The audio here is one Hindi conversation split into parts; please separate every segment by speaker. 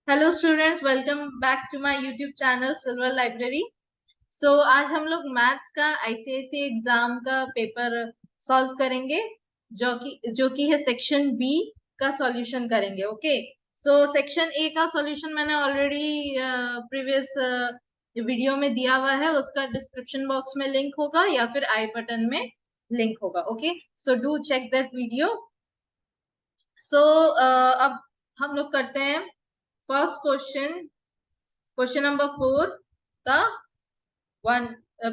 Speaker 1: Hello students, welcome back to my YouTube channel Silver Library. सो आज हम लोग मैथ्स का आईसीएसई एग्जाम का पेपर सॉल्व करेंगे, जो कि है सेक्शन बी का सॉल्यूशन करेंगे। ओके, सो सेक्शन ए का सॉल्यूशन मैंने ऑलरेडी प्रीवियस वीडियो में दिया हुआ है। उसका डिस्क्रिप्शन बॉक्स में लिंक होगा या फिर आई बटन में लिंक होगा। Okay, so do check that video. So अब हम लोग करते हैं फर्स्ट क्वेश्चन, क्वेश्चन नंबर 4 का वन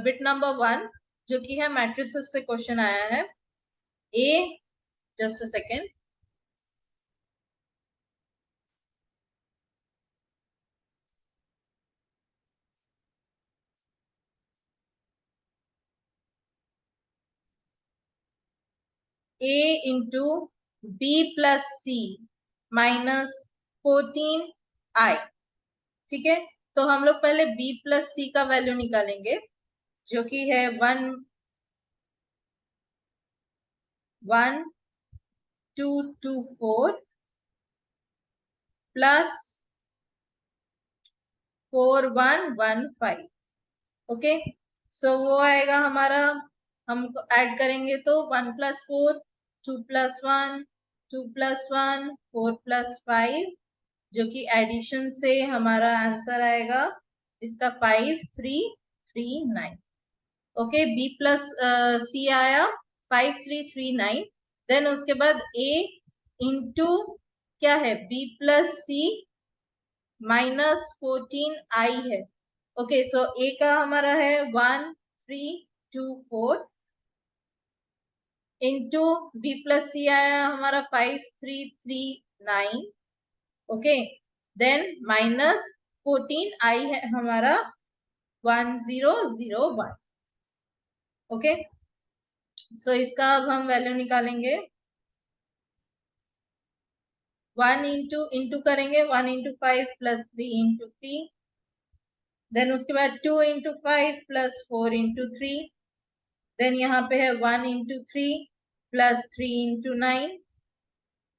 Speaker 1: बिट नंबर 1, जो कि है मैट्रिसेस से क्वेश्चन आया है। A, just a second. A into B plus C minus 14i। ठीक है, तो हम लोग पहले बी प्लस सी का वैल्यू निकालेंगे, जो कि है 11224 प्लस 4115। ओके, सो वो आएगा हमारा, हम ऐड करेंगे तो 1+4, 2+1, 2+1, 4+5, जो कि एडिशन से हमारा आंसर आएगा इसका 5339। ओके, बी प्लस सी आया 5339। देन उसके बाद ए इंटू क्या है, बी प्लस सी -14i है। ओके, सो ए का हमारा है 1324 इंटू बी प्लस सी आया हमारा 5339। ओके, देन -14i है हमारा 1001। ओके, सो इसका अब हम वैल्यू निकालेंगे। 1 इंटू करेंगे, 1 इंटू 5 प्लस 3 इंटू 3। देन उसके बाद 2 इंटू 5 प्लस 4 इंटू 3। देन यहाँ पे है 1 into 3 plus 3 into 9।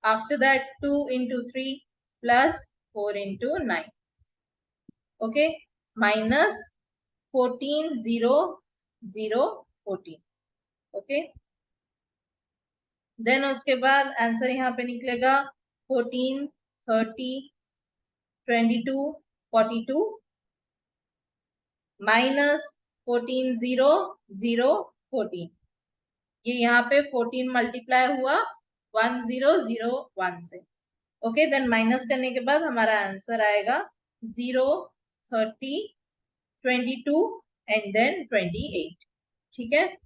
Speaker 1: After that 2 into 3 plus 4 into 9। Okay, minus 14 0 0 14। Okay, then उसके बाद आंसर यहाँ पे निकलेगा 14 30 22 42 माइनस 14 0 0 14। ये यहाँ पे 14 मल्टीप्लाई हुआ 1001 से। ओके, देन माइनस करने के बाद हमारा आंसर आएगा 0 30 22 एंड देन 28। ठीक है,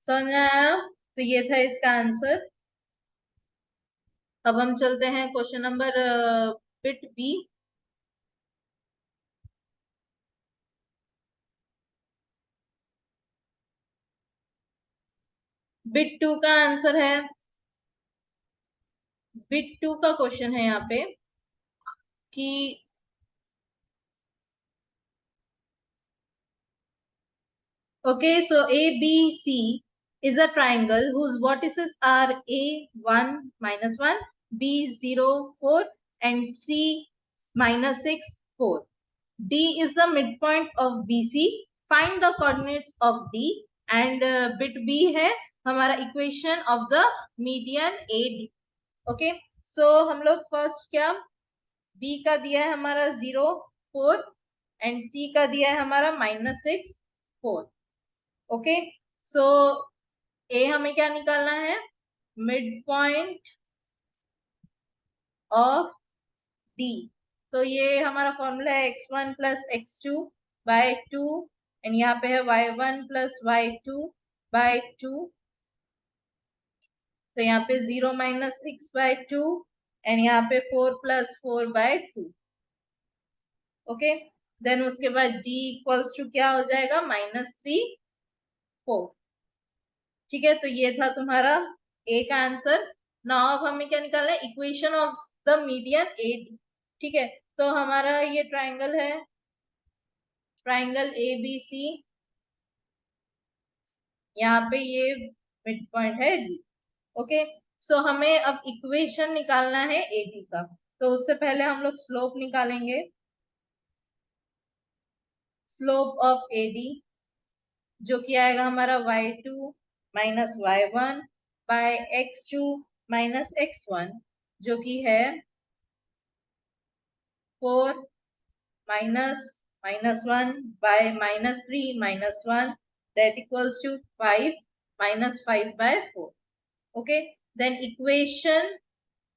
Speaker 1: समझ में आया? तो ये था इसका आंसर। अब हम चलते हैं question number bit B. Bit 2 का आंसर है, बिट 2 का क्वेश्चन है यहाँ पे कि okay, so ABC is a triangle whose vertices are A1 -1, B0 4 and C -6 4. D is the midpoint of BC. Find the coordinates of D and bit B है हमारा equation of the median AD. Okay, so हम लोग फर्स्ट क्या, B का दिया है हमारा 0 4 एंड C का दिया है हमारा -6 4। ओके, सो ए हमें क्या निकालना है, मिड पॉइंट ऑफ डी। तो ये हमारा फॉर्मूला है x1 plus x2 bye 2 and यहाँ पे है y1 प्लस y2 बाय 2। तो यहाँ पे 0 - 6 बाय 2 एंड यहाँ पे 4 + 4 बाय 2। ओके, देन उसके बाद d इक्वल्स टू क्या हो जाएगा, -3 4। ठीक है, तो ये था तुम्हारा ए का आंसर। नाउ अब हमें क्या निकालना है, equation of the median AD. ठीक है, तो हमारा ये ट्राइंगल है, ट्राइंगल एबीसी, यहाँ पे ये मिड पॉइंट है डी। ओके, सो हमें अब इक्वेशन निकालना है एडी का। तो उससे पहले हम लोग स्लोप निकालेंगे। स्लोप ऑफ एडी जो कि आएगा हमारा y2 minus y1 bye x2 minus x1 जो कि है 4 minus -1 bye -3 -1 that equals to 5 minus 5 by 4. Okay, then equation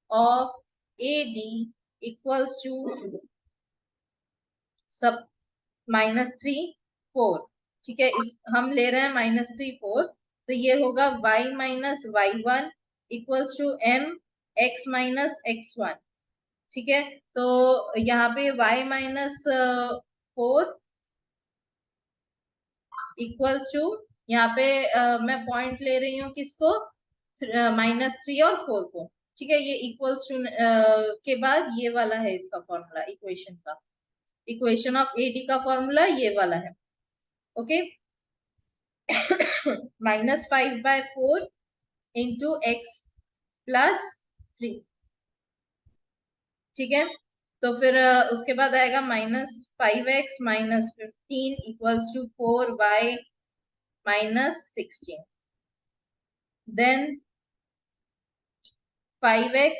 Speaker 1: of AD equals to सब -3 4। ठीक है, इस हम ले रहे हैं -3 4, तो ये होगा y minus y1 equals to m x minus x1। ठीक है, तो यहाँ पे y माइनस 4 इक्वल्स टू, यहाँ पे मैं पॉइंट ले रही हूँ किसको, -3 और 4 को। ठीक है, ये इक्वल्स टू के बाद ये वाला है इसका फॉर्मूला, इक्वेशन का, इक्वेशन ऑफ एडी का फॉर्मूला ये वाला है। Okay, -5/4 into x plus 3। ठीक है, तो फिर उसके बाद आएगा -5x minus 15 equals to 4y minus 16। Then 5x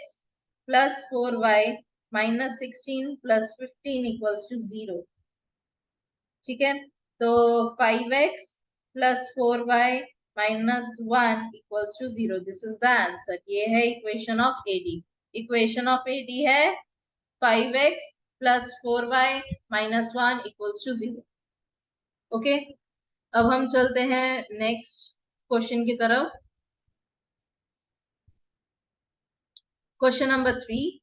Speaker 1: plus 4y minus 16 plus 15 equals to 0। ठीक है, तो 5x plus 4y minus 1 equals to 0। This is the answer. ये है equation of AD. Equation of AD है 5x plus 4y minus 1 equals to 0। Okay, अब हम चलते हैं नेक्स्ट क्वेश्चन की तरफ। क्वेश्चन नंबर 3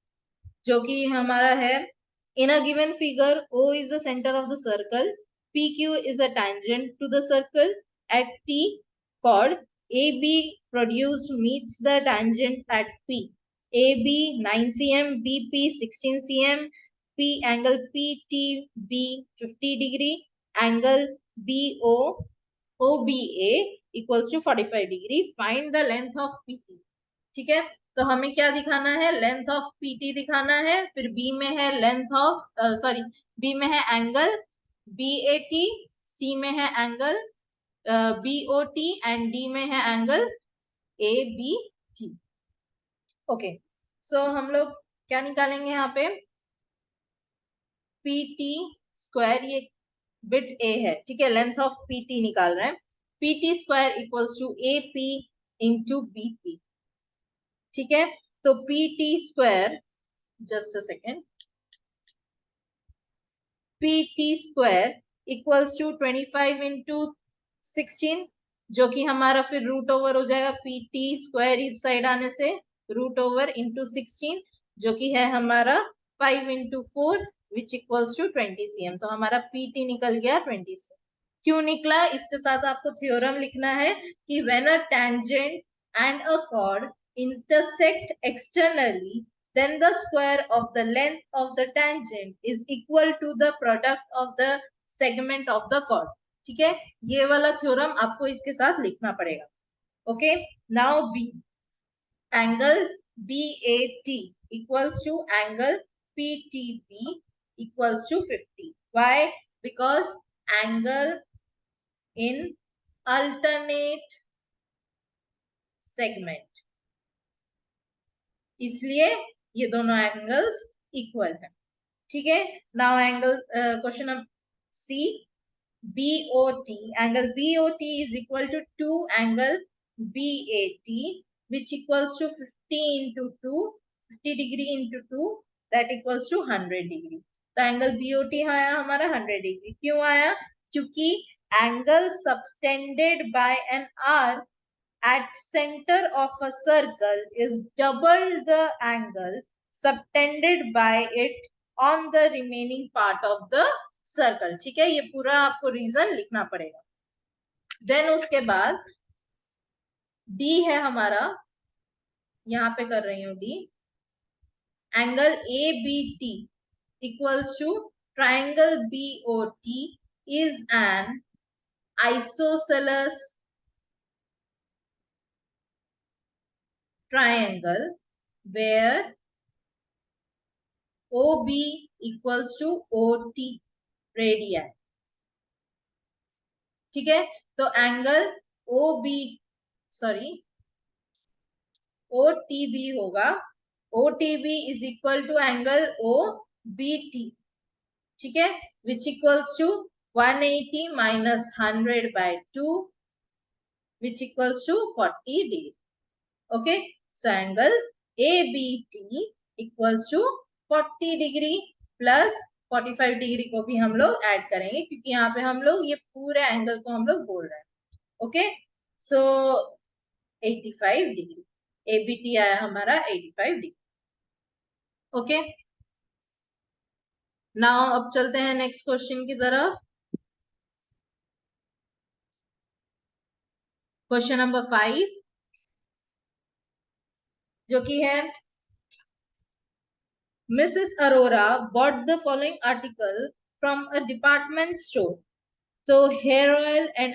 Speaker 1: जो कि हमारा है, in a given figure O is the center of the circle, PQ is a tangent to the circle at T, chord AB produced meets the tangent at P. AB 9 cm, BP 16 cm, P angle PTB 50 degree, angle BO OBA equals to 45 degree. Find the length of PT. ठीक है, तो हमें क्या दिखाना है, लेंथ ऑफ पीटी दिखाना है। फिर बी में है लेंथ ऑफ सॉरी, बी में है एंगल बीएटी, सी में है एंगल बीओटी एंड डी में है एंगल एबीटी। ओके, सो हम लोग क्या निकालेंगे यहाँ पे, पीटी स्क्वायर, ये बिट ए है। ठीक है, लेंथ ऑफ पीटी निकाल रहे हैं। PT square equals to AP into BP. ठीक है, तो PT square, just a second, PT square equals to 25 into 16 जो कि हमारा फिर रूट ओवर हो जाएगा। पीटी स्क्वायर इस साइड आने से रूट ओवर इंटू 16 जो कि है हमारा 5 into 4 which equals to 20 cm। तो हमारा पीटी निकल गया 20 cm। क्यों निकला, इसके साथ आपको थ्योरम लिखना है कि when a tangent and a cord intersect externally, then the square of the length of the tangent is equal to the product of the segment of the chord। ठीक है, ये वाला थ्योरम आपको इसके साथ लिखना पड़ेगा। Okay, now B angle BAT equals to angle PTB equals to 50। Why? Because angle in alternate segment, इसलिए ये दोनों एंगल्स इक्वल है। ठीक है, now angle question C, BOT, angle BOT is equal to 2 angle BAT which equals to 50 into 2, 50 degree into 2 that equals to 100 degree। तो एंगल BOT आया हमारा 100 डिग्री। क्यों आया, क्योंकि angle subtended bye an arc at center of a circle is double the angle subtended by it on the remaining part of the circle। ठीक है, ये पूरा आपको रीजन लिखना पड़ेगा। देन उसके बाद डी है हमारा, यहाँ पे कर रही हूँ D, angle A B T equals to triangle BOT is an isosceles triangle where OB equals to OT radian, ठीक है। तो एंगल OB सॉरी OTB होगा, OTB is equal to angle OBT, ठीक है, which equals to 180 minus 100/2 which equals to 40 degree. Okay, so angle ABT equals to 40 degree plus 45 degree को भी हम लोग ऐड करेंगे, क्योंकि यहाँ पे हम लोग ये पूरे एंगल को हम लोग बोल रहे हैं। ओके, सो 85 डिग्री ABT आया हमारा 85 डिग्री। ओके, नाउ अब चलते हैं नेक्स्ट क्वेश्चन की तरफ। क्वेश्चन नंबर 5 जो कि है Mrs. Arora bought the following article from a department store. So hair oil and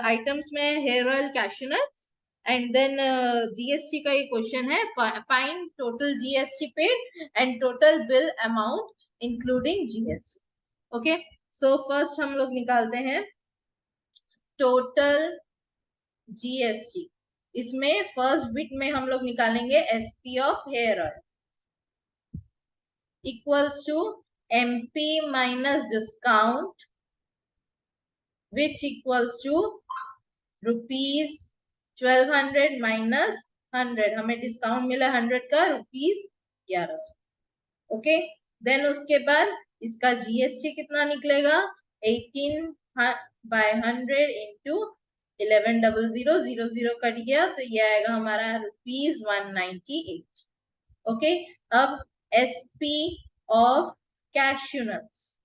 Speaker 1: items में hair oil, cashew nuts, and then GST का ये क्वेश्चन है, find total GST paid and total bill amount including GST. Okay, so first हम लोग निकालते हैं total GST। इसमें फर्स्ट बिट में हम लोग निकालेंगे SP of hair oil equals to MP minus discount which equals to rupees 1200 minus 100, हमें डिस्काउंट मिला 100 का, रुपीज 1100। ओके, देन उसके बाद इसका GST कितना निकलेगा, 18/100 इंटू 1100 कट गया, तो ये आएगा हमारा रुपीज 198। ओके, अब SP of cashew nuts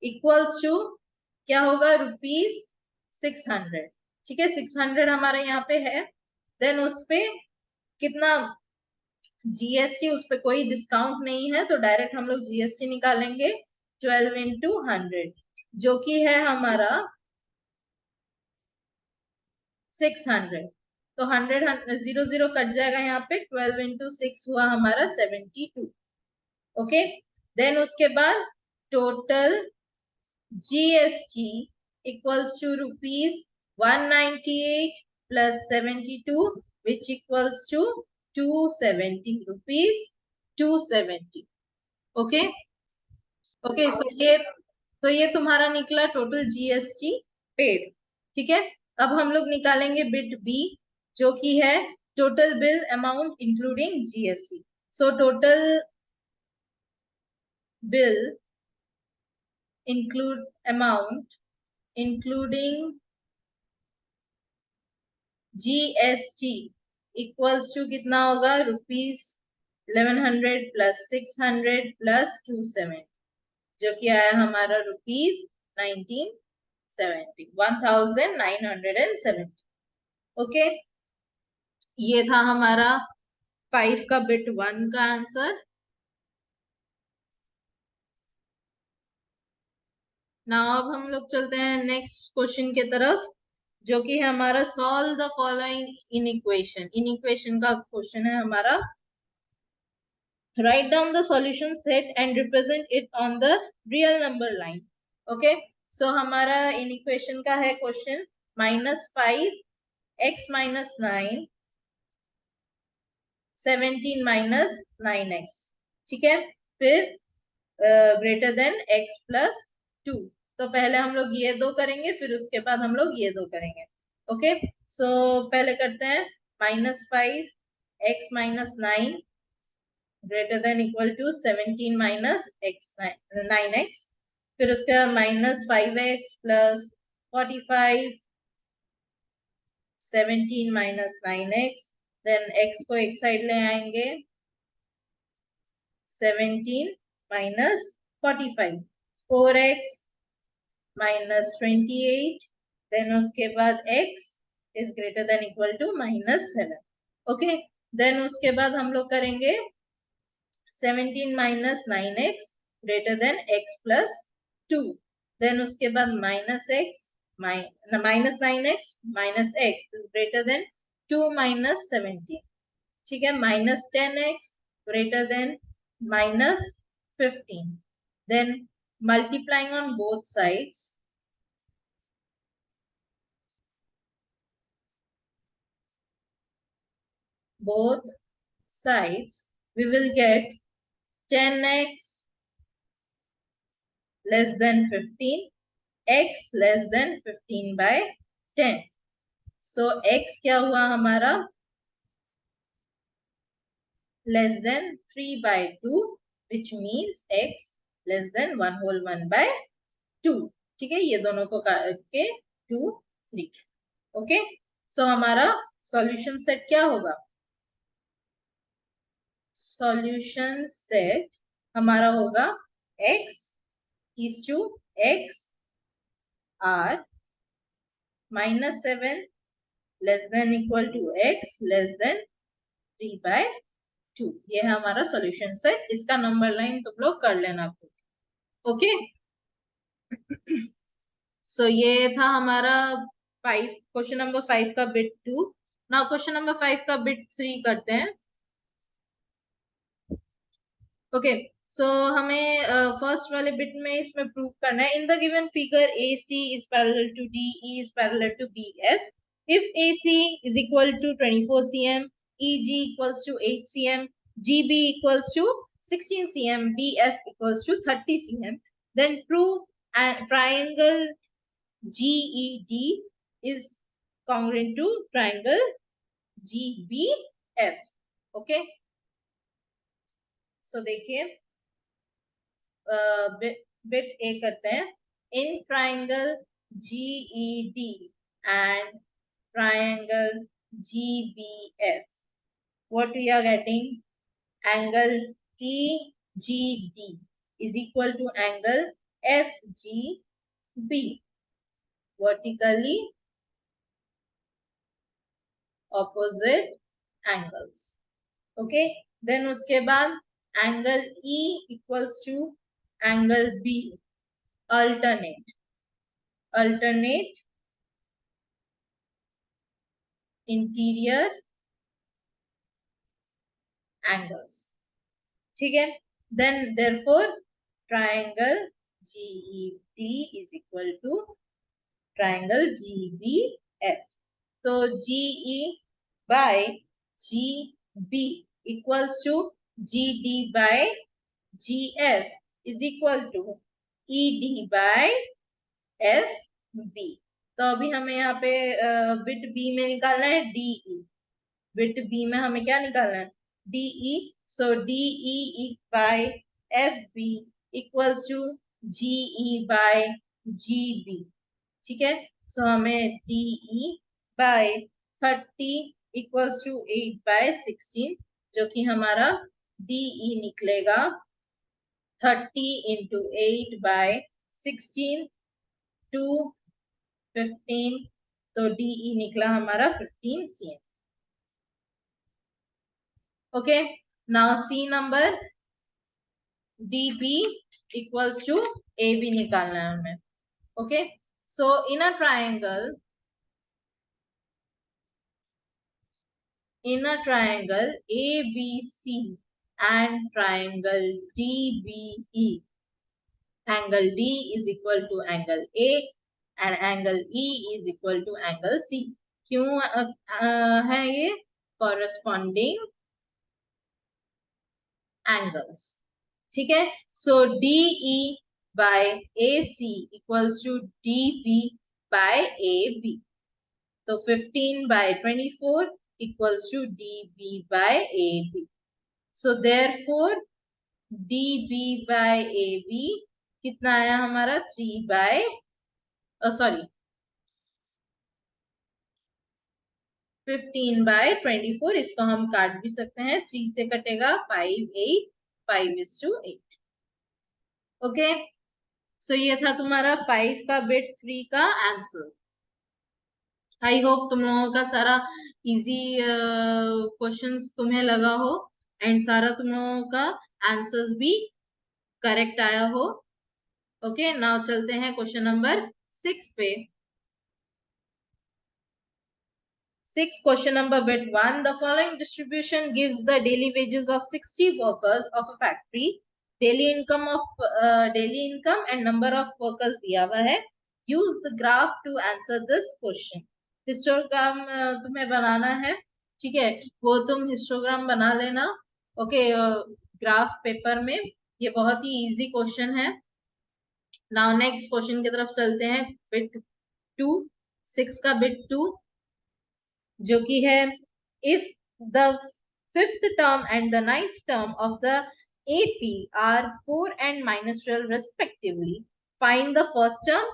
Speaker 1: equals to क्या होगा, रुपीज 600, ठीक है, 600 हमारे यहाँ पे है। देन उस पे कितना GST, उस पे कोई डिस्काउंट नहीं है, तो डायरेक्ट हम लोग GST निकालेंगे 12 इंटू 100 जो कि है हमारा 600। तो 100 कट जाएगा यहाँ पे, 12 इंटू 6 हुआ हमारा 72। ओके, देन उसके बाद total GST equals to rupees 198 plus 72 which equals to 270 rupees 270। Okay okay, so ये तुम्हारा निकला टोटल GST पेड, ठीक है। अब हम लोग निकालेंगे बिट बी जो कि है total bill amount including GST। So total bill include amount including GST equals to कितना होगा, रुपीज 1100 प्लस 600 प्लस 270 जो कि आया हमारा रुपीज 1970। ओके, ये था हमारा 5 का बिट 1 का आंसर। नाउ अब हम लोग चलते हैं नेक्स्ट क्वेश्चन की तरफ जो कि है हमारा solve the following in equation का क्वेश्चन है हमारा। Write down the solution set and represent it on the real number line. Okay, so हमारा इन इक्वेशन का है question -5x minus 9 17 minus 9x, ठीक है, फिर ग्रेटर देन x plus 2। तो पहले हम लोग ये दो करेंगे, फिर उसके बाद हम लोग ये दो करेंगे। ओके, सो पहले करते हैं -5x minus 9 greater than equal to 17 minus x 9x, फिर उसके बाद -5x plus 45 17 minus 9x, then x को एक साइड ले आएंगे 17 माइनस 45 4x माइनस 28, देन उसके बाद x is greater than equal to -7। Okay, then उसके बाद हम लोग करेंगे 17 minus 9x greater than x plus 2, then उसके बाद -x minus 9x minus x is greater than 2 minus 17. ठीक है, minus 10x greater than minus 15. Then multiplying on both sides, we will get 10x less than 15, x less than 15 by 10. So x क्या हुआ हमारा, less than 3 by 2, which means x less than 1 whole 1 by 2. ठीक है, ये दोनों को करके 2 3. ओके, सो हमारा सॉल्यूशन सेट क्या होगा, सॉल्यूशन सेट हमारा होगा x is to x r minus 7 less than equal to x less than 3 by 2. ये है हमारा सॉल्यूशन सेट. इसका नंबर लाइन तुम लोग कर लेना. ओके, सो ये था हमारा 5, क्वेश्चन नंबर 5 का बिट 2. नाउ क्वेश्चन नंबर 5 का बिट 3 करते हैं. ओके, सो हमें फर्स्ट वाले बिट में इसमें प्रूव करना है. In the given figure AC is parallel to DE is parallel to BF. If AC is equal to 24 cm, EG equals to 8 cm, GB equals to 16 cm, BF equals to 30 cm, then prove a triangle GED is congruent to triangle GBF. Okay, so देखिए बिट ए करते हैं. In triangle GED and triangle GBF, what we are getting, angle EGD is equal to angle FGB, vertically opposite angles. Okay, then उसके बाद angle E equals to angle B, alternate interior angles. ठीक है, then therefore triangle GED is equal to triangle GBF. So GE by GB equals to GD by GF is equal to ED by FB. तो अभी हमें यहाँ पे बिट बी में निकालना है DE. बिट बी में हमें क्या निकालना है, DE. So DE by FB equals to GE by GB. ठीक है, so हमें DE by 30 equals to 8 by 16, जो कि हमारा DE निकलेगा 30 into 8 by 16 to 15. तो DE निकला हमारा 15 cm. Okay, now see number DB equals to AB निकालना है हमें. Okay, so in a triangle ABC and triangle DBE, angle D is equal to angle A and angle E is equal to angle C. क्यों है ये corresponding angles. ठीक है, so DE by AC equals to DB by AB. तो 15 by 24 equals to DB by AB. So therefore DB by AB कितना आया हमारा 3 by 15 by 24. इसको हम काट भी सकते हैं, 3 से कटेगा 5 8 5:8. ओके, सो ये था तुम्हारा 5 का बिट 3 का आंसर. आई होप तुम लोगों का सारा इजी क्वेश्चंस तुम्हें लगा हो एंड सारा तुम लोगों का आंसर्स भी करेक्ट आया हो. ओके, नाउ चलते हैं क्वेश्चन नंबर 6 पे. 6 question number bit 1. The following distribution gives the daily wages of 60 workers of a factory. Daily income and number of workers दिया हुआ है. Use the graph to answer this question. Histogram तुम्हें बनाना है, ठीक है, वो तुम हिस्टोग्राम बना लेना. ओके, ग्राफ पेपर में. ये बहुत ही इजी क्वेश्चन है. नाउ नेक्स्ट क्वेश्चन की तरफ चलते हैं. बिट 2, 6 का बिट 2, जो कि है if the 5th term and the 9th term of the AP are 4 and -12 respectively, find the first term.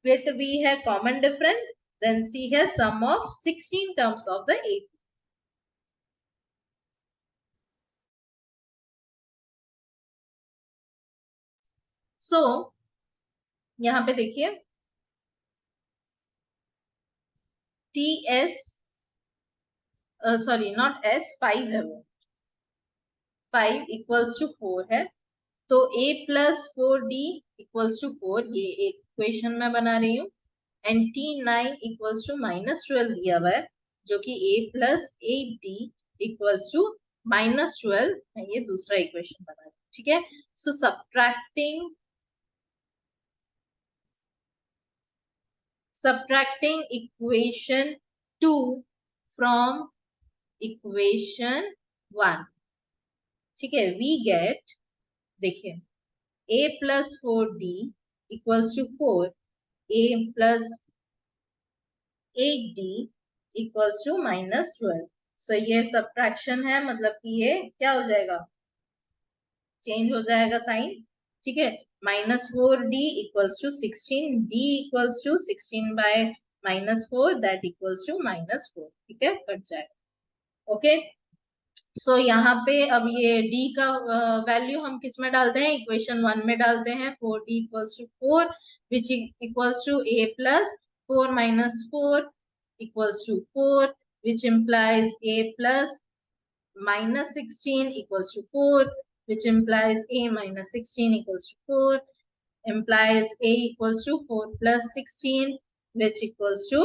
Speaker 1: Bit B है common difference, then C है sum of 16 terms of the AP. So यहाँ पे देखिए TS सॉरी नॉट S, 5 है वो, 5 इक्वल्स टू 4 है. तो A plus 4D equals to 4, ये एक इक्वेशन मैं बना रही हूँ. एंड T9 इक्वल्स टू -12 दिया हुआ है, जो कि A plus 8D equals to -12, मैं ये दूसरा इक्वेशन बना रही हूँ. ठीक है. सो subtracting equation 2 from equation 1, ठीक है, we get, देखिए, A plus 4D equals to 4, A plus 8D equals to -12. So ये subtraction है, मतलब कि ये क्या हो जाएगा, चेंज हो जाएगा साइन. ठीक है. -4D equals to 16, D equals to 16 by -4, that equals to -4. ठीक है, कट जाएगा. ओके. सो यहाँ पे अब ये D का वैल्यू हम किस में डालते हैं, इक्वेशन 1 में डालते हैं. 4D equals to 4, which equals to A plus 4 minus 4 equals to 4, which implies A plus -16 equals to 4, which implies A minus 16 equals to 4, implies A equals to 4 plus 16, which equals to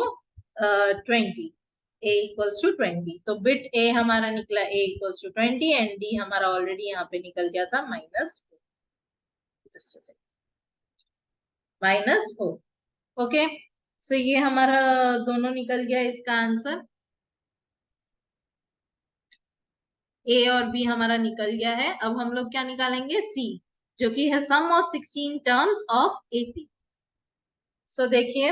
Speaker 1: 20. A equals to 20. तो बिट A हमारा निकला A equals to 20 and D हमारा ऑलरेडी यहाँ पे निकल गया था -4. ओके. सो ये हमारा दोनों निकल गया इसका आंसर. A और B हमारा निकल गया है. अब हम लोग क्या निकालेंगे, C, जो कि है सम ऑफ 16 टर्म्स ऑफ AP. सो देखिए,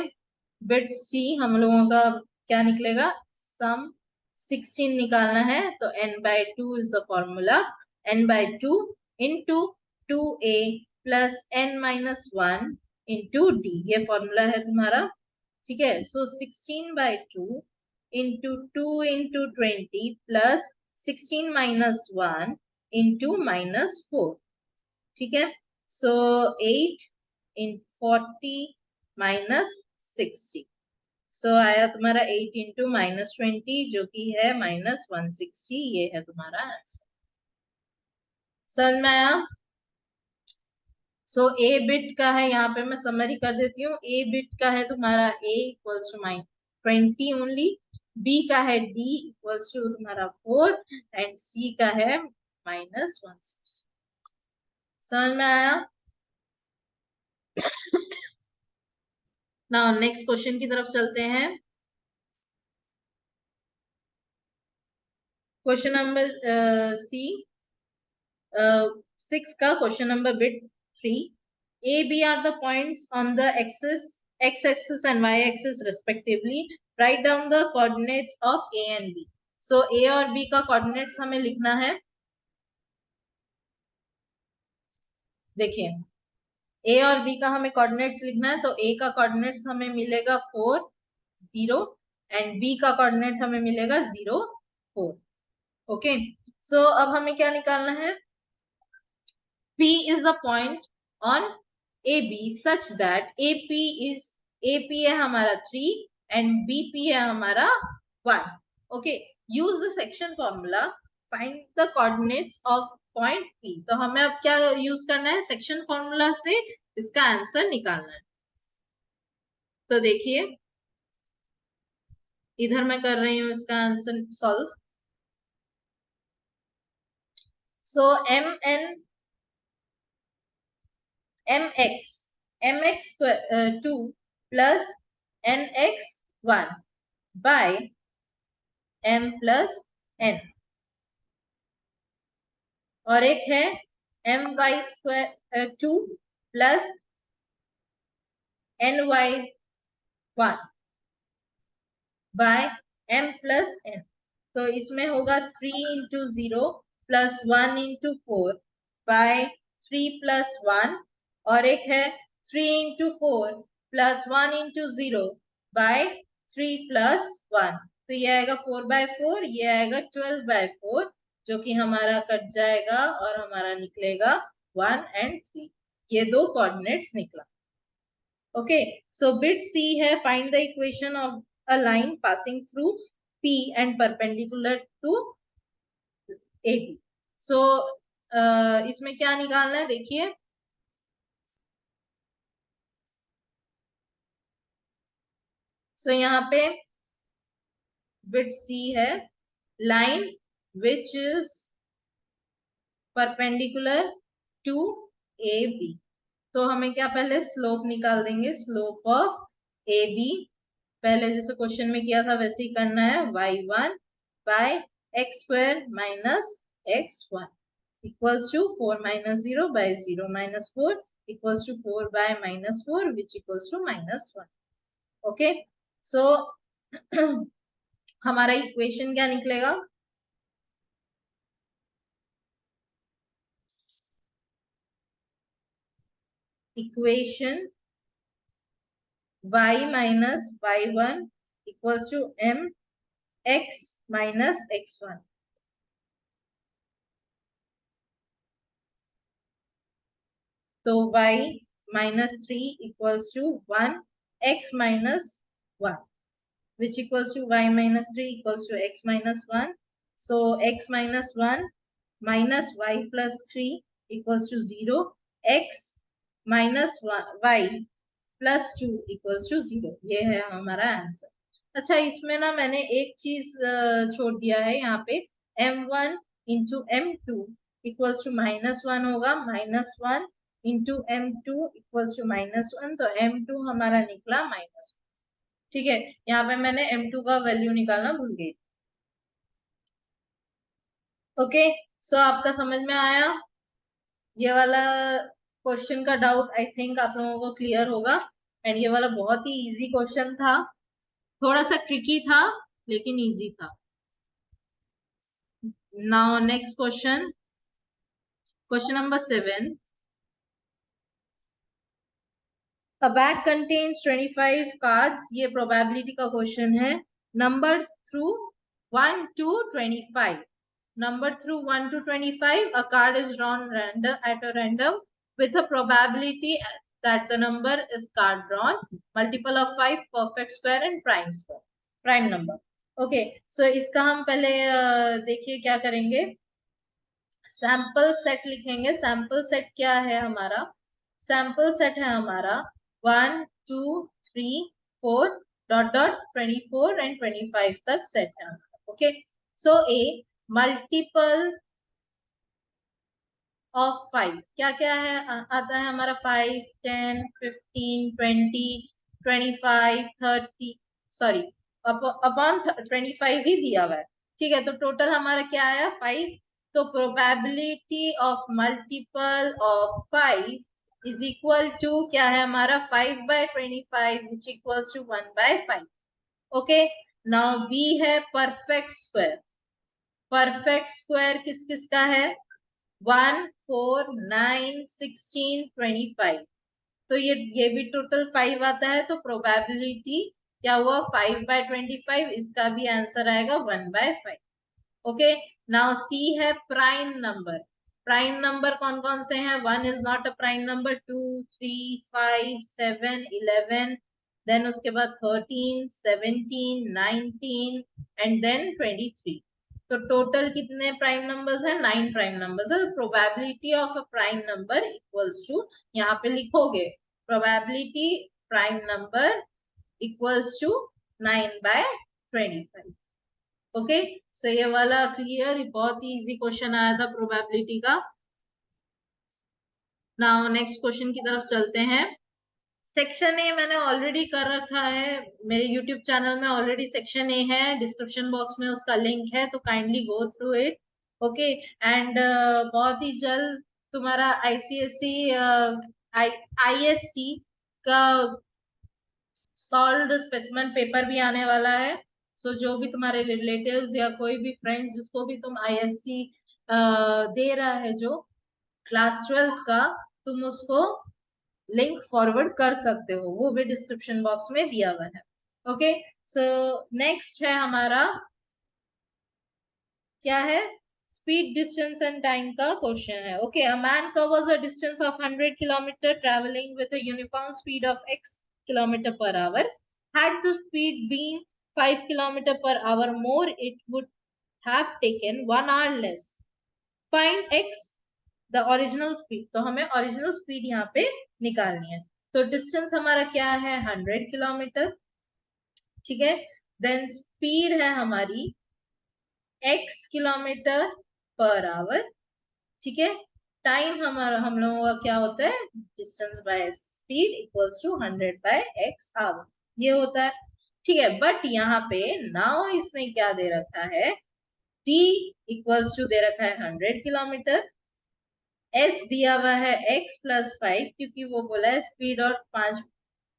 Speaker 1: बिट C हम लोगों का क्या निकलेगा, सम 16 निकालना है, तो n/2 is the formula. n/2 into 2A plus n-1 into D, ये फॉर्मूला है तुम्हारा. ठीक है. सो 16/2 into 2 into 20 plus 16 minus 1 into -4. ठीक है. सो 8 in 40 minus 60. सो आया तुम्हारा 8 into -20, जो कि है -160. ये है तुम्हारा आंसर. समझ में आया. सो A बिट का है, यहाँ पे मैं समरी कर देती हूँ. A बिट का है तुम्हारा A equals to -20 only. B का है D equals to तुम्हारा 4 एंड C का है -160. समझ में आया. नाउ नेक्स्ट क्वेश्चन की तरफ चलते हैं. क्वेश्चन नंबर C 6 का question number bit 3. A, B are the points on the x-axis and y-axis respectively. Write down the coordinates of A and B. So A और B का coordinates हमें लिखना है. देखिए, A और B का हमें coordinates लिखना है. तो A का coordinates हमें मिलेगा 4, 0 एंड B का coordinate हमें मिलेगा 0, 4. ओके. सो अब हमें क्या निकालना है, P is the point on AB such that AP है हमारा 3 and BP है हमारा 1. Okay, use the section formula, find the coordinates of point P. तो हमें अब क्या यूज करना है, सेक्शन फॉर्मूला से इसका आंसर निकालना है. तो देखिए, इधर मैं कर रही हूँ इसका answer solve. So mx 2 plus nx 1 by m plus n, और एक है my 2 plus ny 1 by m plus n। तो इसमें होगा 3 into 0 plus 1 into 4 by 3 plus 1, और एक है 3 into 4 plus 1 into 0 by 3 plus 1। तो ये आएगा 4 by 4, ये आएगा 12 by 4, जो कि हमारा कट जाएगा और हमारा निकलेगा 1 and 3। ये दो कोऑर्डिनेट्स निकला। ओके, सो बिट सी है find the equation of a line passing through P and perpendicular to AB। सो इसमें क्या निकालना है देखिए। सो यहाँ पे बिट सी है line which is perpendicular to AB। तो हमें क्या पहले स्लोप निकाल देंगे, स्लोप ऑफ AB पहले जैसे क्वेश्चन में किया था वैसे ही करना है, y1 by x square minus x1 equals to 4 minus 0 by 0 minus 4 equals to 4 by minus 4 which equals to minus 1। Okay, so हमारा इक्वेशन क्या निकलेगा, equation y minus y1 equals to mx minus x1। तो y minus 3 equals to 1 x minus 1 which equals to y minus 3 equals to x minus 1। So x minus 1 minus y plus 3 equals to 0, x minus y plus 2 equals to 0। ये है हमारा आंसर। अच्छा, इसमें ना मैंने एक चीज छोड़ दिया है यहाँ पे, m1 into m2 equals to -1 होगा, -1 इंटू m2 इक्वल्स टू -1, तो m2 हमारा निकला -1। ठीक है, यहाँ पे मैंने m2 का वैल्यू निकालना भूल गई। ओके, सो आपका समझ में आया ये वाला क्वेश्चन का डाउट, आई थिंक आप लोगों को क्लियर होगा। एंड ये वाला बहुत ही इजी क्वेश्चन था, थोड़ा सा ट्रिकी था लेकिन इजी था। Now next question, question number 7। A bag contains 25 cards, ये प्रोबेबिलिटी का क्वेश्चन है। Number through 1 to 25, number through 1 to 25, a card is drawn at a random with a probability that the number is card drawn multiple of 5 perfect square and prime number। Okay, so इसका हम पहले देखिए क्या करेंगे, सैंपल सेट लिखेंगे। सैंपल सेट क्या है हमारा, सैंपल सेट है हमारा 1 2 3 4 डॉट डॉट 24 एंड 25 तक सेट है हमारा। Okay, so A multiple of 5 क्या क्या है, आता है हमारा 5 10 15 20 25 30, सॉरी अपॉन 25 ही दिया हुआ है। ठीक है, तो टोटल हमारा क्या आया 5। तो probability of multiple of 5 is equal to क्या है हमारा 5 by 25 which equals to 1 by 5। Okay, now B है परफेक्ट स्क्वायर। परफेक्ट स्क्वायर किस किस का है, 1 4 9 16 25। तो ये भी टोटल 5 आता है, तो प्रोबेबिलिटी क्या हुआ 5 by 25, इसका भी आंसर आएगा 1 by 5। ओके, नाउ सी है प्राइम नंबर। प्राइम नंबर कौन कौन से हैं, 1 is not a prime number, 2 3 5 7 11, then उसके बाद 13 17 19 एंड देन 23। तो टोटल कितने प्राइम नंबर्स हैं, 9 प्राइम नंबर्स है। Probability of a prime number equals to, यहाँ पे लिखोगे probability prime number equals to 9 by 25। Okay, so ये वाला क्लियर, बहुत ही इजी क्वेश्चन आया था प्रोबेबिलिटी का। नाउ नेक्स्ट क्वेश्चन की तरफ चलते हैं। सेक्शन ए मैंने ऑलरेडी कर रखा है, मेरे यूट्यूब चैनल में ऑलरेडी सेक्शन ए है, डिस्क्रिप्शन बॉक्स में उसका लिंक है, तो kindly go through it. Okay, and बहुत ही जल्द तुम्हारा आईसीएससी आईएससी का सॉल्व्ड स्पेसिमेन पेपर भी आने वाला है। सो जो भी तुम्हारे रिलेटिव्स या कोई भी फ्रेंड्स जिसको भी तुम आईएससी दे रहा है जो क्लास 12 का, तुम उसको लिंक फॉरवर्ड कर सकते हो, वो भी डिस्क्रिप्शन बॉक्स में दिया हुआ है। ओके, सो नेक्स्ट है हमारा क्या है, स्पीड डिस्टेंस एंड टाइम का क्वेश्चन है। Okay, a man covers a distance of 100 kilometre travelling with a uniform speed of x kilometre per hour. Had the speed been 5 kilometer per hour more, it would have taken 1 hour less. Find x the original speed. तो हमें ओरिजिनल स्पीड यहाँ पे निकालनी है। तो डिस्टेंस हमारा क्या है, 100 किलोमीटर, ठीक है। देन स्पीड है हमारी x किलोमीटर पर आवर, ठीक है। टाइम हमारा हम लोगों का क्या होता है, distance by speed equals to 100 by x hour, ये होता है, ठीक है। बट यहाँ पे नाउ इसने क्या दे रखा है, t इक्वल्स टू दे रखा है 100 किलोमीटर, s दिया हुआ है x प्लस 5, क्योंकि वो बोला है स्पीड और 5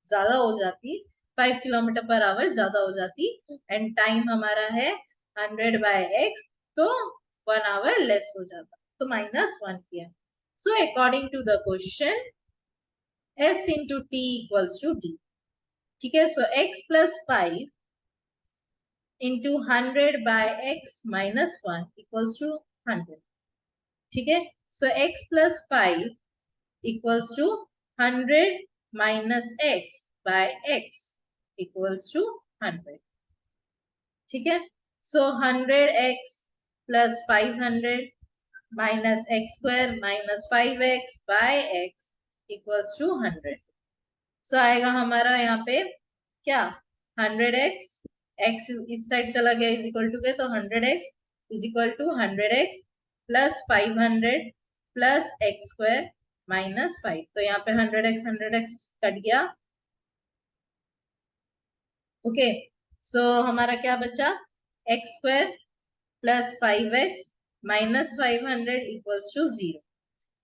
Speaker 1: ज्यादा हो जाती, 5 किलोमीटर पर आवर ज्यादा हो जाती, एंड टाइम हमारा है 100 बाय x, तो 1 आवर लेस हो जाता, तो -1 किया। So according to the question s into t equals to d, ठीक है। So x plus 5 into 100 by x minus 1 equals to 100, ठीक है। So x plus 5 equals to 100 minus x by x equals to 100, ठीक है। सो 100x plus 500 minus x square minus 5x by x equals to 100। सो आएगा हमारा यहाँ पे क्या, 100x, x इस साइड चला गया इज इक्वल टू के, तो 100x is equal to 100x plus 500 plus x square -5। तो यहाँ पे 100x कट गया। ओके, सो हमारा क्या बचा, x square plus 5x minus 500 equals to 0,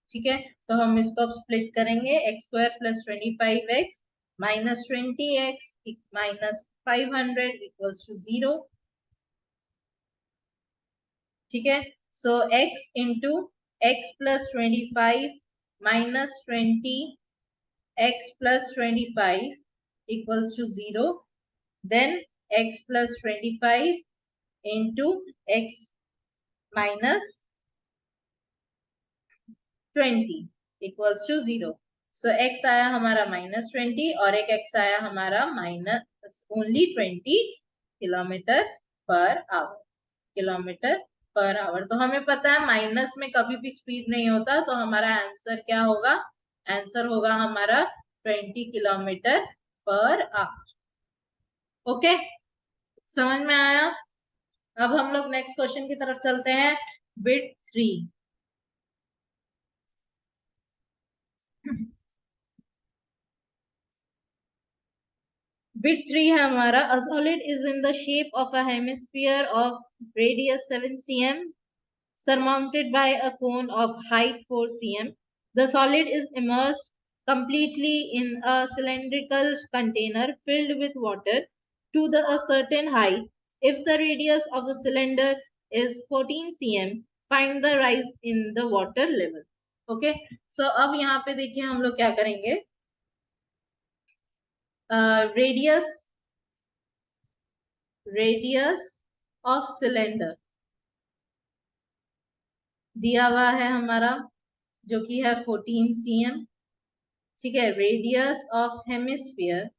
Speaker 1: ठीक है। तो हम इसको अब स्प्लिट करेंगे, x square plus 25x minus 20x minus 500 equals to 0, ठीक है। So x into x plus 25 minus 20 x plus 25 equals to 0, then x plus 25 into x minus 20 equals to 0। So x आया हमारा -20 और एक x आया हमारा minus only 20 kilometre per hour, kilometre per hour. तो हमें पता है माइनस में कभी भी स्पीड नहीं होता, तो हमारा आंसर क्या होगा, आंसर होगा हमारा 20 किलोमीटर पर आवर। ओके, समझ में आया। अब हम लोग नेक्स्ट क्वेश्चन की तरफ चलते हैं, बिट 3। बिट 3 है हमारा, a solid is in the shape of a hemisphere of radius 7 cm surmounted by a cone of height 4 cm. The solid is immersed completely in a cylindrical container filled with water to a certain height. If the radius of the cylinder is 14 cm, find the rise in the water level. Okay, so अब यहाँ पे देखिए हम लोग क्या करेंगे, रेडियस रेडियस ऑफ सिलेंडर दिया हुआ है हमारा, जो कि है 14 cm, ठीक है। रेडियस ऑफ हेमिस्फीयर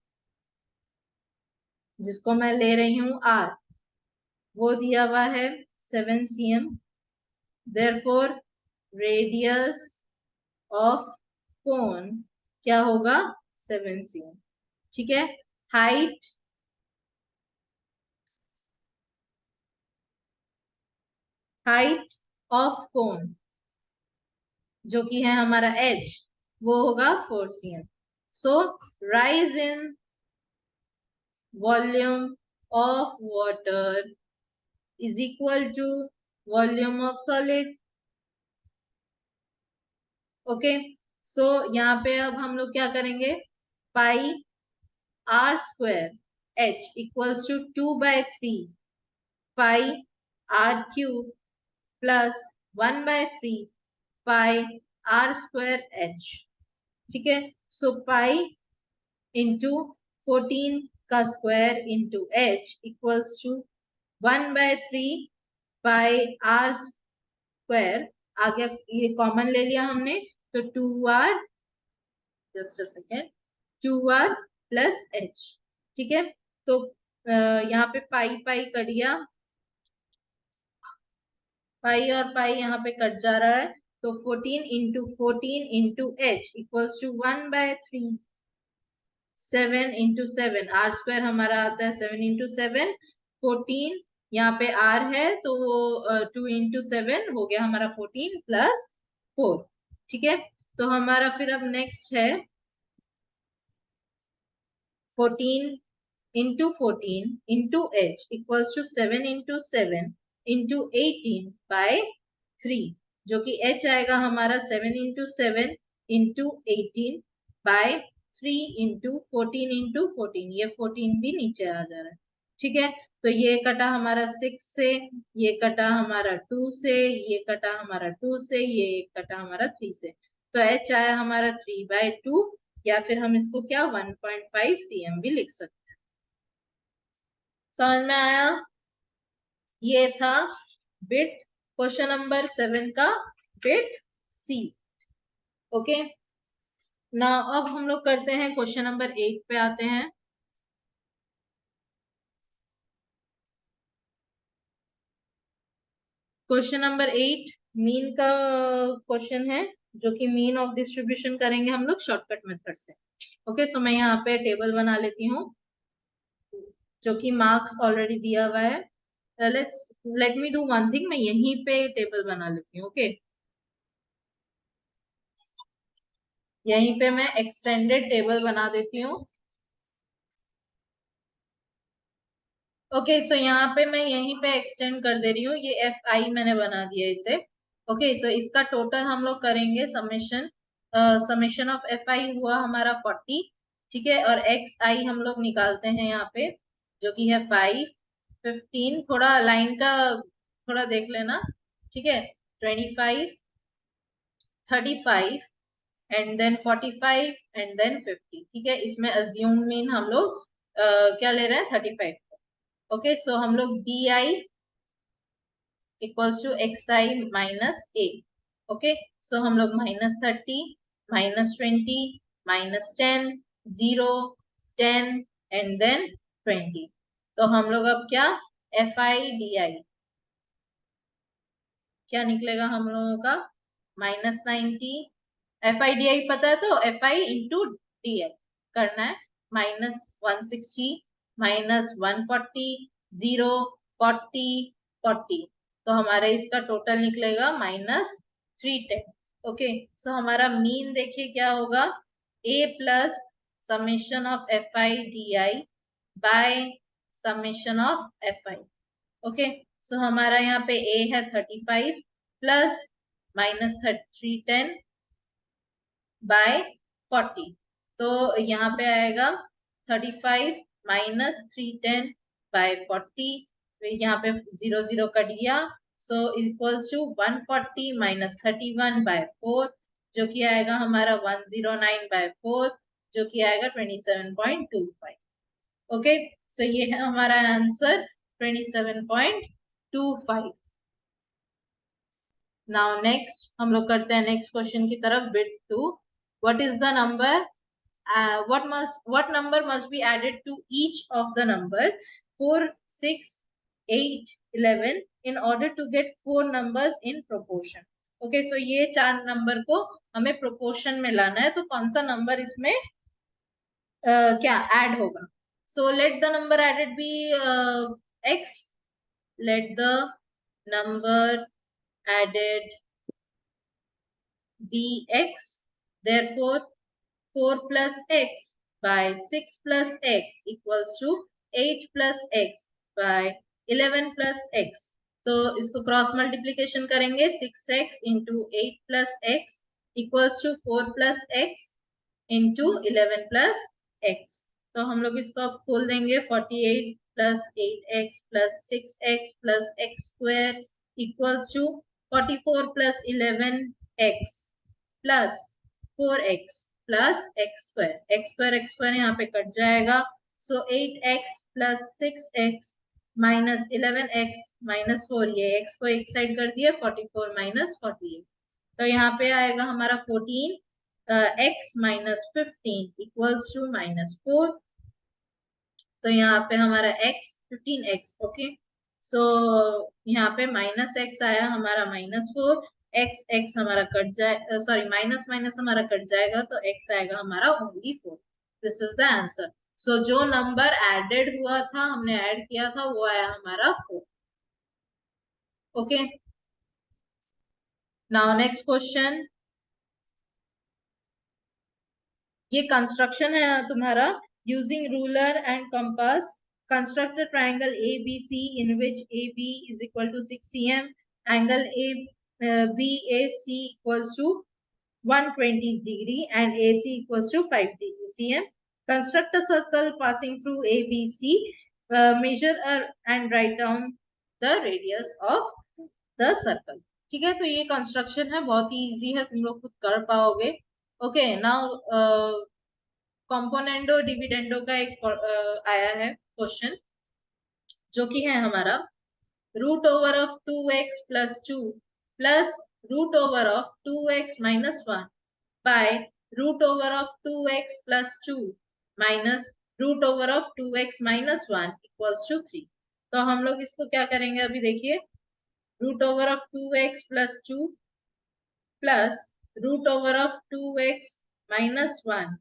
Speaker 1: जिसको मैं ले रही हूं r, वो दिया हुआ है 7 cm, therefore radius of cone क्या होगा, 7 cm, ठीक है। हाइट हाइट ऑफ कोन जो कि है हमारा h, वो होगा 4 cm. So rise in volume of water is equal to volume of solid. Okay, so यहाँ पे अब हम लोग क्या करेंगे, pi r square h equals to 2/3 pi r cube plus 1/3 pi r square h. ठीक है, सो पाई इंटू 14 का square into h equals to 1/3 pi r square. आगे ये कॉमन ले लिया हमने, तो 2r, just a second, 2r plus h. ठीक है, तो यहाँ पे पाई पाई कट गया, पाई और पाई यहाँ पे कट जा रहा है, तो 14 into h equals to 1/3. 7 into 7, r square हमारा आता है 7 इंटू 7. 14 यहाँ पे r है तो वो 2 इंटू 7 हो गया हमारा 14 प्लस 4. ठीक है, तो हमारा फिर अब नेक्स्ट है 14 into 14 into h equals to 7 into 7 into 18/3, जो कि h आएगा हमारा 7 इंटू 7 इंटू 18/3 इंटू 14 इंटू 14. ये 14 भी नीचे आ जा रहा है. ठीक है, तो ये कटा हमारा 6 से, ये कटा हमारा 2 से, ये कटा हमारा 2 से, ये कटा हमारा 3 से, तो h आया हमारा 3/2, या फिर हम इसको क्या 1.5 cm भी लिख सकते हैं. समझ में आया? ये था बिट क्वेश्चन नंबर 7 का बिट सी. ओके, ना अब हम लोग करते हैं क्वेश्चन नंबर 8 पे आते हैं. क्वेश्चन नंबर 8 मीन का क्वेश्चन है, जो कि मीन ऑफ डिस्ट्रीब्यूशन करेंगे हम लोग शॉर्टकट मेथड से. ओके, सो मैं यहाँ पे टेबल बना लेती हूँ जो कि मार्क्स ऑलरेडी दिया हुआ है. Let me do one thing, मैं यहीं पे टेबल बना लेती हूँ. ओके, यहीं पे मैं एक्सटेंडेड टेबल बना देती हूँ. ओके, सो यहाँ पे मैं यहीं पे एक्सटेंड कर दे रही हूँ, ये एफ आई मैंने बना दिया इसे. ओके, सो इसका टोटल हम लोग करेंगे समेशन. समेशन ऑफ एफ आई हुआ हमारा 40. ठीक है, और एक्स आई हम लोग निकालते हैं यहाँ पे, जो कि है 5, 15, थोड़ा लाइन का थोड़ा देख लेना. ठीक है, 25, 35 एंड देन 45 एंड देन 50. ठीक है, इसमें अज्यूम मीन हम लोग क्या ले रहे हैं, 35. ओके, सो हम लोग D I equals to X I minus A. Okay, so हम लोग -30, -20, -10, 0, 10 एंड देन 20. तो हम लोग अब क्या, एफ आई डी आई क्या निकलेगा हम लोगों का, -90. एफ आई डी आई पता है, तो F I into D I करना है. -160, -140, 0, 40, 40. तो हमारे इसका टोटल निकलेगा -310. ओके, सो हमारा मीन देखिए क्या होगा, a plus summation of F I D I by summation of F I. Okay, so हमारा यहाँ पे a है 35 प्लस -310 बाय 40. तो यहाँ पे आएगा 35 -310 बाय 40. यहाँ पे 0 0 कट गया, सो इक्वल्स टू 140 -31/4, जो कि आएगा हमारा 109/4, जो कि आएगा 27.25. ओके, सो ये है हमारा आंसर 27.25. नाउ नेक्स्ट हम लोग करते हैं नेक्स्ट क्वेश्चन की तरफ, bit 2. What is the number, what number must be added to each of the number 4, 6, 8, 11 in order to get 4 numbers in proportion. Okay, so ये 4 नंबर को हमें प्रोपोर्शन में लाना है, तो कौन सा नंबर इसमें क्या ऐड होगा. So let the number added be x. let the number added bx. Therefore 4 plus x by 6 plus x equals to 8 plus x by 11 plus x. तो इसको क्रॉस मल्टीप्लीकेशन करेंगे 6x into 8 plus x equals to 4 plus x into 11 plus x. तो हम लोग इसको अब खोल देंगे 48 plus 8x plus 6x plus x square equals to 44 plus 11x plus 4x plus x square यहाँ पे कट जाएगा. सो 8x plus 6x minus 11x minus 4, ये x को एक साइड कर दिया 44 माइनस 48. तो यहाँ पे आएगा हमारा 14 x minus 15 equals to minus 4. तो यहाँ पे हमारा x 15x. ओके, सो यहाँ पे माइनस x आया हमारा माइनस 4. x हमारा कट जाए, सॉरी माइनस माइनस हमारा कट जाएगा तो x आएगा हमारा only 4. This is the answer. So जो नंबर एडेड हुआ था, हमने ऐड किया था, वो आया हमारा 4. Okay, now next question. ये कंस्ट्रक्शन है तुम्हारा. Using ruler and compass construct a triangle ABC in which AB is equal to 6 cm, angle BAC equals to 120 degree and AC equals to 5 cm. Construct a circle passing through ABC. Measure and write down the radius of the circle. ठीक है, तो ये कंस्ट्रक्शन है, बहुत ही इजी है, तुम लोग खुद कर पाओगे. ओके, नाउ कॉम्पोनेंडो डिविडेंडो का एक आया है क्वेश्चन, जो कि है हमारा root over of 2x plus 2 plus root over of 2x minus 1 by root over of 2x plus 2 minus root over of 2x minus 1 equals to 3. तो हम लोग इसको क्या करेंगे, अभी देखिए. Root over of 2x plus 2 plus root over of 2x minus 1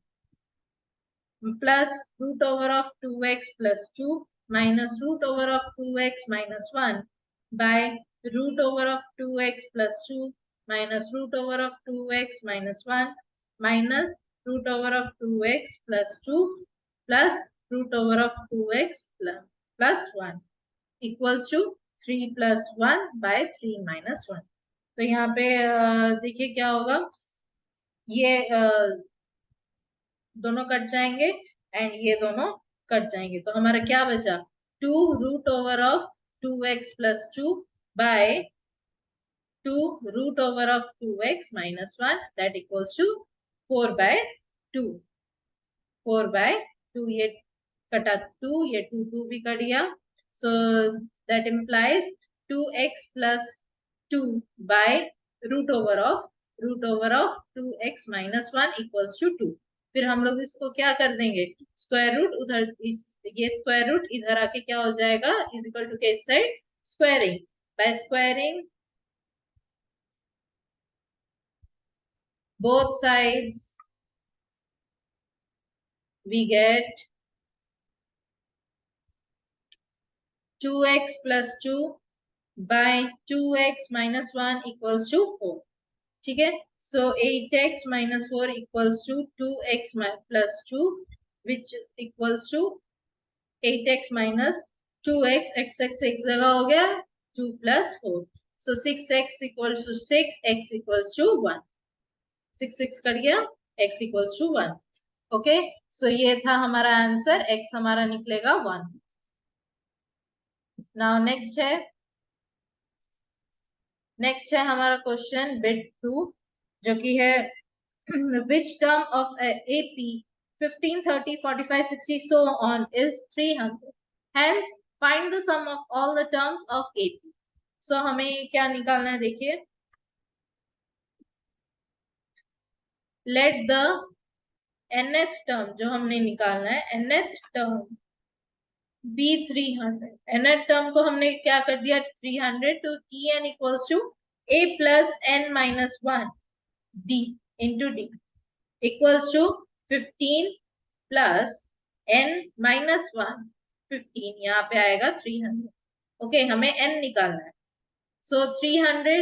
Speaker 1: plus root over of 2x plus 2 minus root over of 2x minus 1 by root over of 2x plus 2 minus root over of 2x minus 1 minus root over of 2x plus 2 plus root over of 2x plus 1 equals to 3 plus 1 by 3 minus 1. तो यहाँ पे देखिए क्या होगा, ये दोनों कट जाएंगे एंड ये दोनों कट जाएंगे. तो हमारा क्या बचा, 2 root over of 2x plus 2 by 2 root over of 2x minus 1 that equals to 4 by 2. 4 by 2, ये कटा 2, ये 2 भी कट गया. So that implies 2x plus 2 by root over of 2x minus 1 equals to 2. फिर हम लोग इसको क्या कर देंगे, स्क्वायर रूट उधर, ये स्क्वायर रूट इधर आके क्या हो जाएगा, इज इक्वल टू के side squaring. By squaring both sides we get 2x plus 2 by 2x minus 1 equals to 4. ठीक है, so 8x minus 4 equals to 2x plus 2 which equals to 8x minus 2x. x एक जगह हो गया, 2 plus 4. so 6x equals to 6, x equals to 1. 6 cut गया, x equals to 1. Okay, so ये था हमारा आंसर, x हमारा निकलेगा 1. नाउ नेक्स्ट है हमारा क्वेश्चन बिट 2, जो कि है which term of AP 15, 30, 45, 60 so on is 300. Hence find the sum of all the terms of AP. So हमें क्या निकालना है, देखिए. Let the nth term, जो हमने निकालना है nth term b 300. nth term को हमने क्या कर दिया 300, तो tn equals to a plus n minus 1 d into d equals to 15 plus n minus 1. 15 यहाँ पे आएगा 300. ओके, हमें n निकालना है. सो 300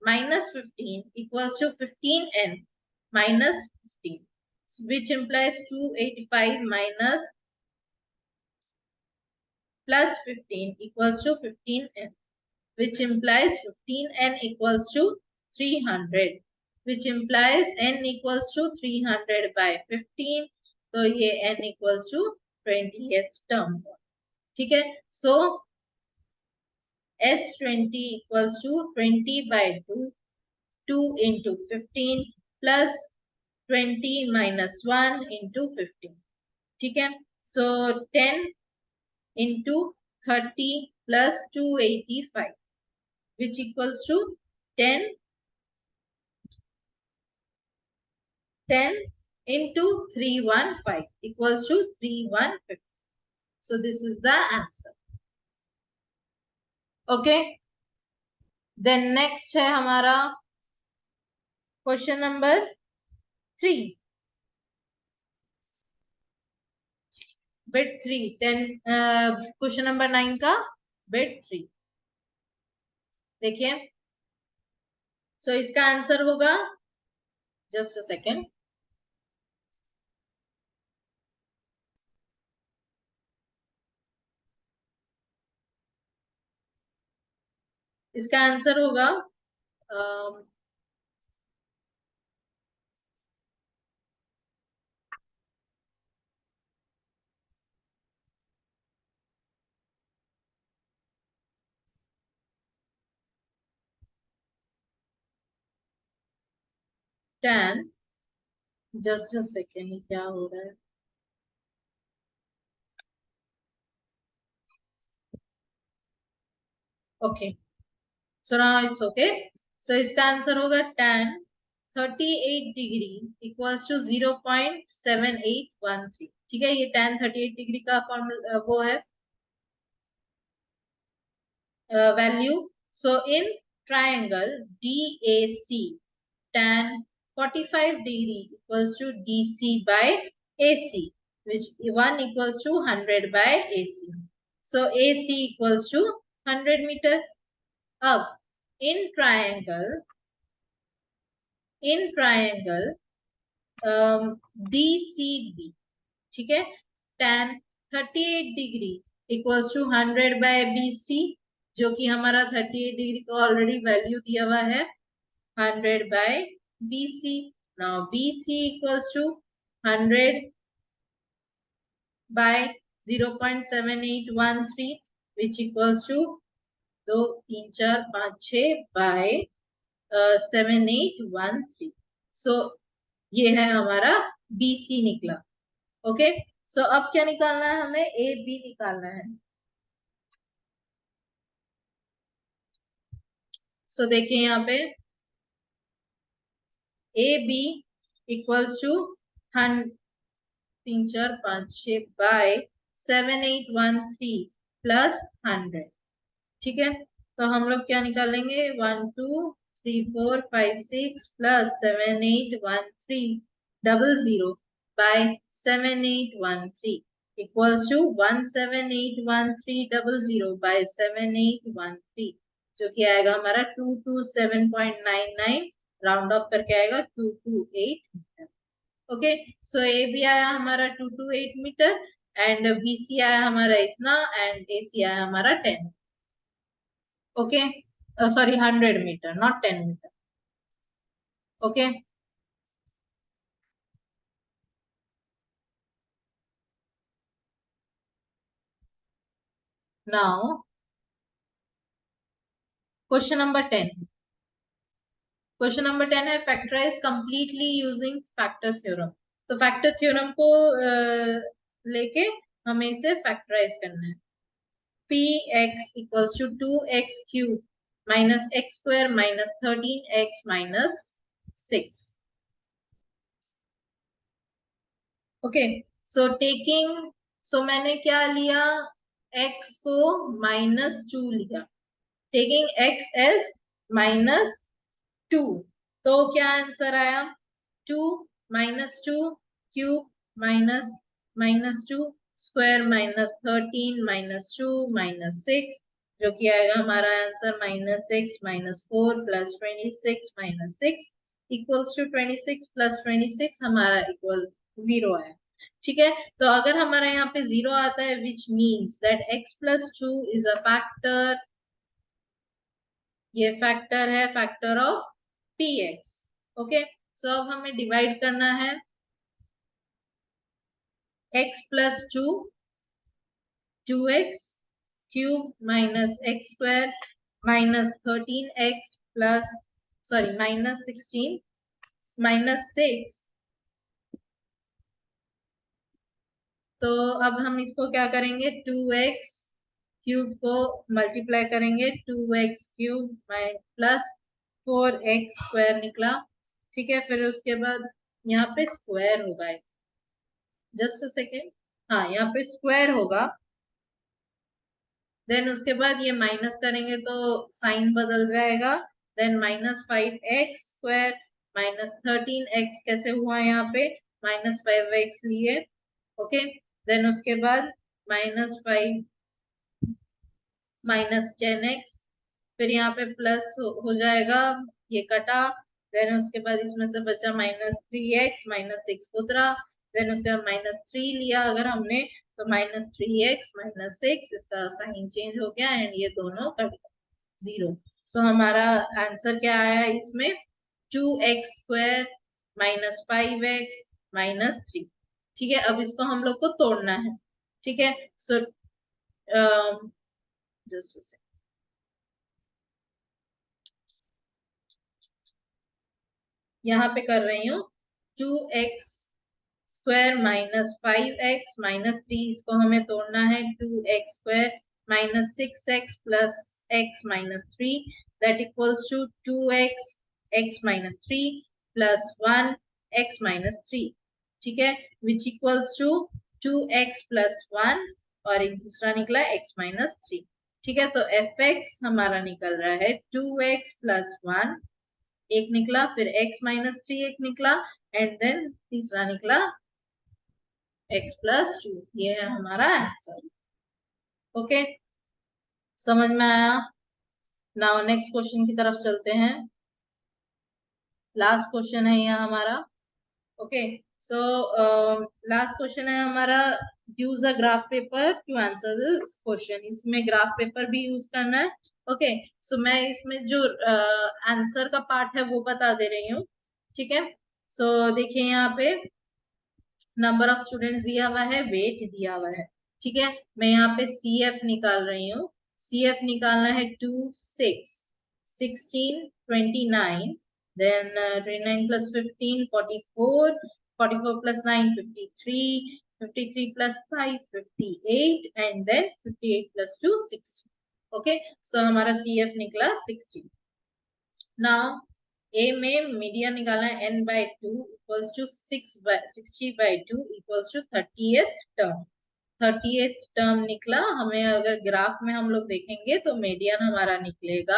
Speaker 1: minus 15 equals to 15n minus 15, which implies 285 minus plus 15 equals to 15n, which implies 15n equals to 300, which implies n equals to 300 by 15. तो ये n equals to 20th term. ठीक है, so S20 equals to 20 by 2 into 15 plus 20 minus 1 into 15. ठीक है, so 10 into 30 plus 285, which equals to 10 into 315 equals to 315. So this is the answer. Okay, then next है हमारा question number 3, bit 3, 10 question number 9 का बिट 3 देखिए. सो इसका आंसर होगा, जस्ट अ सेकेंड, इसका आंसर होगा 10, जस्ट अ सेकेंड, क्या हो रहा है. Okay, so now it's okay. So इसका आंसर होगा tan 38 डिग्री इक्वल्स टू 0.7813. ठीक है, ये tan 38 डिग्री का फॉर्मूला वो है value. So in triangle DAC, tan 45 degree equals to DC by AC, which 1 equals to 100 by AC. So AC equals to 100 meter. अब in triangle DCB, ठीक है, tan 38 degree equals to 100 by BC, जो कि हमारा 38 डिग्री का ऑलरेडी वैल्यू दिया हुआ है 100 by BC. Now BC equals to 100 by 0.7813, which equals to 2 3 4 5 6 by 7813. So ये है हमारा BC निकला. ओके, सो अब क्या निकालना है, हमें AB निकालना है. सो देखिए यहाँ पे AB equals to 3 4 5 6 by 7813 plus 100. ठीक है, तो हम लोग क्या निकालेंगे, 1 2 3 4 5 6 plus 781300 by 7813 equals to 1781300 by 7813, जो कि आएगा हमारा 227.99, राउंड ऑफ करके आएगा 228 metre. Okay, so A B आया हमारा 228 मीटर एंड BC आया हमारा इतना एंड AC आया हमारा 10. Okay, sorry 100 metre, not 10 metre. Okay, now question number 10. Question number 10 है factorise completely using factor theorem. तो फैक्टर थ्योरम को लेके हमें इसे फैक्टराइज करना है. Px equals to 2x cube minus x square minus 13x minus 6. Okay, so taking, so मैंने क्या लिया, x को -2 लिया, टेकिंग x एज -2. तो क्या आंसर आया, 2 -2 क्यूब माइनस -2 स्क्वायर माइनस 13 -2 -6 जो कि आएगा हमारा answer -6 -4 plus 26 -6 equals to 26 plus 26 हमारा इक्वल 0 है। ठीक है, तो अगर हमारा यहाँ पे 0 आता है which means that x plus 2 is a factor, ये फैक्टर है, फैक्टर ऑफ px। ओके, सो अब हमें डिवाइड करना है x plus 2 2x cube minus x square minus 13x plus sorry minus 16 minus 6। तो अब हम इसको क्या करेंगे, 2x क्यूब को मल्टीप्लाई करेंगे, 2x cube plus 4x square निकला। ठीक है, फिर उसके बाद यहाँ पे स्क्वायर होगा, जस्ट अ सेकेंड, हाँ यहाँ पे स्क्वायर होगा। देन उसके बाद ये माइनस करेंगे तो साइन बदल जाएगा। Then -5x square minus 13x कैसे हुआ यहाँ पे, -5x लिए। ओके, देन उसके बाद -5 -10x, फिर यहाँ पे प्लस हो जाएगा, ये कटा। देन उसके बाद इसमें से बचा -3x -6 उतरा। देन उसके बाद -3 लिया अगर हमने तो -3x -6, इसका साइन चेंज हो गया एंड ये दोनों कट 0। सो हमारा आंसर क्या आया इसमें, 2x स्क्वायर -5x -3। ठीक है, अब इसको हम लोग को तोड़ना है। ठीक है, सो जस्ट यहाँ पे कर रही हूँ 2x स्क्वायर -5x -3, इसको हमें तोड़ना है। 2x square -6x plus x -3 that equals to 2x x -3 plus 1 x -3। ठीक है, which equals to 2x plus 1 और एक दूसरा निकला x -3। ठीक है, तो fx हमारा निकल रहा है 2x प्लस 1 एक निकला, फिर x -3 एक निकला एंड देन तीसरा निकला x प्लस 2। ये है हमारा आंसर। ओके, समझ में आया? नाउ नेक्स्ट क्वेश्चन की तरफ चलते हैं। लास्ट क्वेश्चन है यह हमारा। ओके, सो लास्ट क्वेश्चन है हमारा, use a graph paper two answer this question. इसमें ग्राफ पेपर भी यूज करना है। ओके, सो मैं इसमें जो आंसर का पार्ट है वो बता दे रही हूँ। ठीक है, सो देखिए यहाँ पे नंबर ऑफ स्टूडेंट्स दिया हुआ है, वेट दिया हुआ है। ठीक है, मैं यहाँ पे CF निकाल रही हूँ। CF निकालना है 2 6 16 29, then 29 plus 15 44, 44 plus 9 53, 53 plus 5 58 and then 58 plus 2 60। Okay, so हमारा CF निकला 60। नाउ ए में मीडियन निकालना है, n/2 equals to 60/2 equals to 30th term. 30th term निकला। हमें अगर ग्राफ में हम लोग देखेंगे तो मीडियन हमारा निकलेगा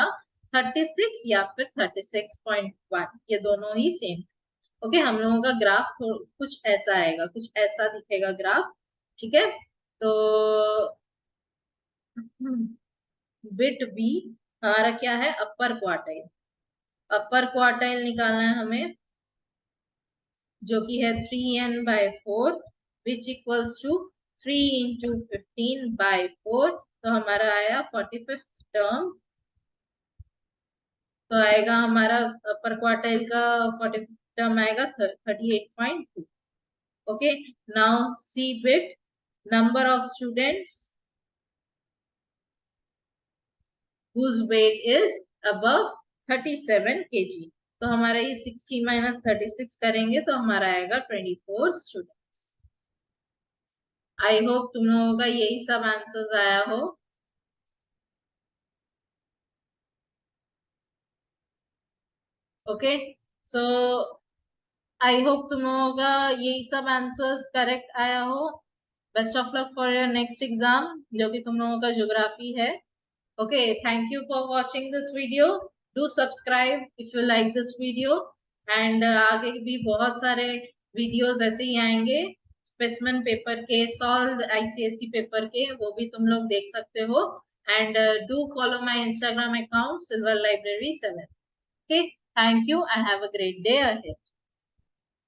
Speaker 1: 36 या फिर 36.1, ये दोनों ही सेम। ओके, हम लोगों का ग्राफ कुछ ऐसा आएगा, कुछ ऐसा दिखेगा ग्राफ। ठीक है, तो विट बी हमारा क्या है, अपर क्वार्टाइल। अपर क्वार्टाइल निकालना है हमें, जो कि है 3n/4 which equals to 3 into 15/4। तो हमारा आया 45th टर्म। तो आएगा हमारा अपर क्वार्टाइल का 45th टर्म आएगा 38.2। Okay, now C bit number of students whose weight is above 37 kg। तो हमारा ये 60 माइनस 36 करेंगे तो हमारा आएगा 24 स्टूडेंट्स। आई होप तुम लोगों का यही सब आंसर्स आया हो। ओके, सो आई होप तुम लोगों का यही सब आंसर्स करेक्ट आया हो। Best of luck for your next exam, जो कि तुम लोगों का ज्योग्राफी है। Okay, thank you for watching this video. Do subscribe if you like this video and आगे भी बहुत सारे वीडियोस ऐसे ही आएंगे स्पेसिमेन पेपर के, सॉल्व ICSE पेपर के, वो भी तुम लोग देख सकते हो। and do follow my Instagram account Silver Library 7. Okay, thank you and have a great day ahead.